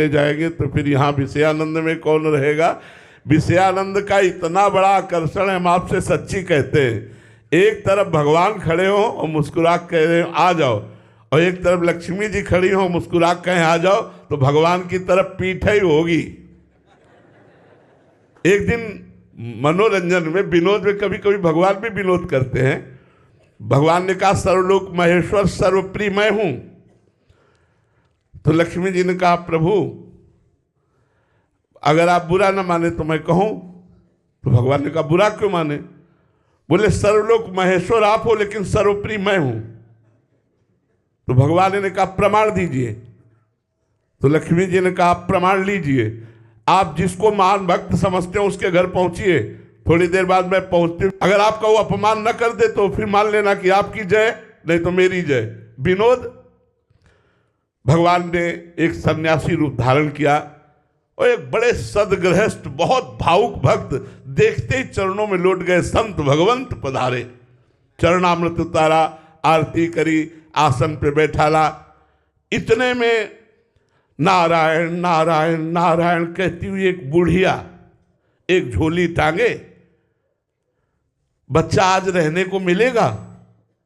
ले जाएंगे तो फिर यहाँ विषयानंद में कौन रहेगा। विषयानंद का इतना बड़ा आकर्षण है, हम आपसे सच्ची कहते हैं। एक तरफ भगवान खड़े हो और मुस्कुरा कह रहे हो आ जाओ, और एक तरफ लक्ष्मी जी खड़ी हो मुस्कुरा कहें आ जाओ, तो भगवान की तरफ पीठ ही होगी। एक दिन मनोरंजन में, विनोद में, कभी कभी भगवान भी विनोद करते हैं। भगवान ने कहा सर्वलोक महेश्वर सर्वप्रिय मैं हूं। तो लक्ष्मी जी ने कहा प्रभु अगर आप बुरा ना माने तो मैं कहूं। तो भगवान ने कहा बुरा क्यों माने। बोले सर्वलोक महेश्वर आप हो लेकिन सर्वप्रिय मैं हूं। तो भगवान ने कहा प्रमाण दीजिए। तो लक्ष्मी जी ने कहा प्रमाण लीजिए, आप जिसको महान भक्त समझते हो उसके घर पहुंचिए, थोड़ी देर बाद मैं पहुंचती हूं। अगर आपका वो अपमान न कर दे तो फिर मान लेना कि आपकी जय नहीं तो मेरी जय। विनोद। भगवान ने एक सन्यासी रूप धारण किया और एक बड़े सदगृहस्थ बहुत भावुक भक्त देखते ही चरणों में लौट गए। संत भगवंत पधारे, चरणामृत उतारा, आरती करी, आसन पे बैठाला। इतने में नारायण नारायण नारायण कहती हुई एक बुढ़िया एक झोली टांगे, बच्चा आज रहने को मिलेगा।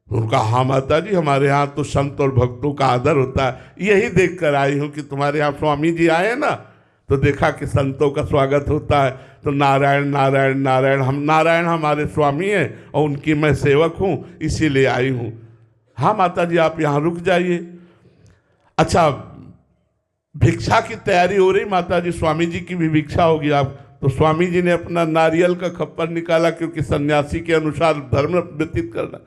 उनका हाँ माता जी हमारे यहाँ तो संत और भक्तों का आदर होता है, यही देखकर आई हूँ कि तुम्हारे यहाँ स्वामी जी आए ना तो देखा कि संतों का स्वागत होता है। तो नारायण नारायण नारायण, हम नारायण हमारे स्वामी हैं और उनकी मैं सेवक हूँ इसीलिए आई हूँ। हाँ माता जी आप यहाँ रुक जाइए। अच्छा भिक्षा की तैयारी हो रही माता जी, स्वामी जी की भी भिक्षा होगी आप। तो स्वामी जी ने अपना नारियल का खप्पर निकाला, क्योंकि सन्यासी के अनुसार धर्म व्यतीत करना।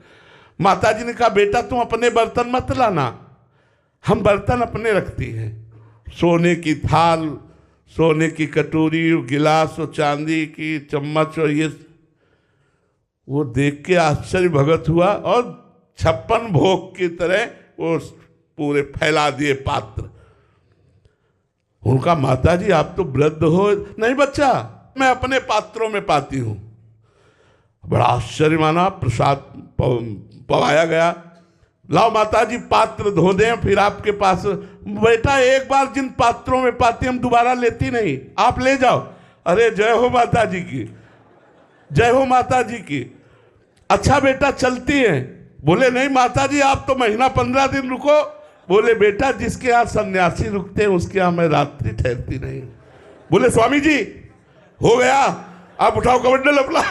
माता जी ने कहा बेटा तुम अपने बर्तन मत लाना, हम बर्तन अपने रखती हैं। सोने की थाल, सोने की कटोरी, गिलास और चांदी की चम्मच, और ये वो देख के आश्चर्य भगत हुआ और 56 भोग की तरह वो पूरे फैला दिए पात्र। उनका माता जी आप तो वृद्ध हो। नहीं बच्चा मैं अपने पात्रों में पाती हूं। बड़ा आश्चर्य माना, प्रसाद पवाया गया। लाओ माता जी पात्र धो दें फिर आपके पास। बेटा एक बार जिन पात्रों में पाती हम दोबारा लेती नहीं, आप ले जाओ। अरे जय हो माता जी की, जय हो माता जी की। अच्छा बेटा चलती हैं। बोले नहीं माता जी आप तो महीना 15 दिन रुको। बोले बेटा जिसके यहाँ सन्यासी रुकते हैं उसके यहाँ मैं रात्रि ठहरती नहीं। बोले स्वामी जी हो गया, आप उठाओ कमंडल अपना।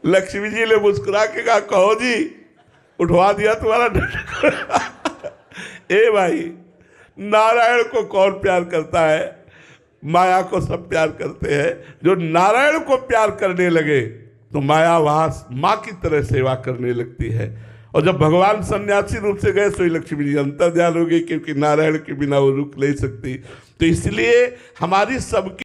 लक्ष्मी जी ने मुस्कुरा के कहा कहो जी उठवा दिया तुम्हारा। ए भाई नारायण को कौन प्यार करता है, माया को सब प्यार करते हैं। जो नारायण को प्यार करने लगे तो माया वहां माँ की तरह सेवा करने लगती है। और जब भगवान सन्यासी रूप से गए तो लक्ष्मी जी अंतर्ध्यान हो गई, क्योंकि नारायण के बिना वो रुक नहीं सकती। तो इसलिए हमारी सबकी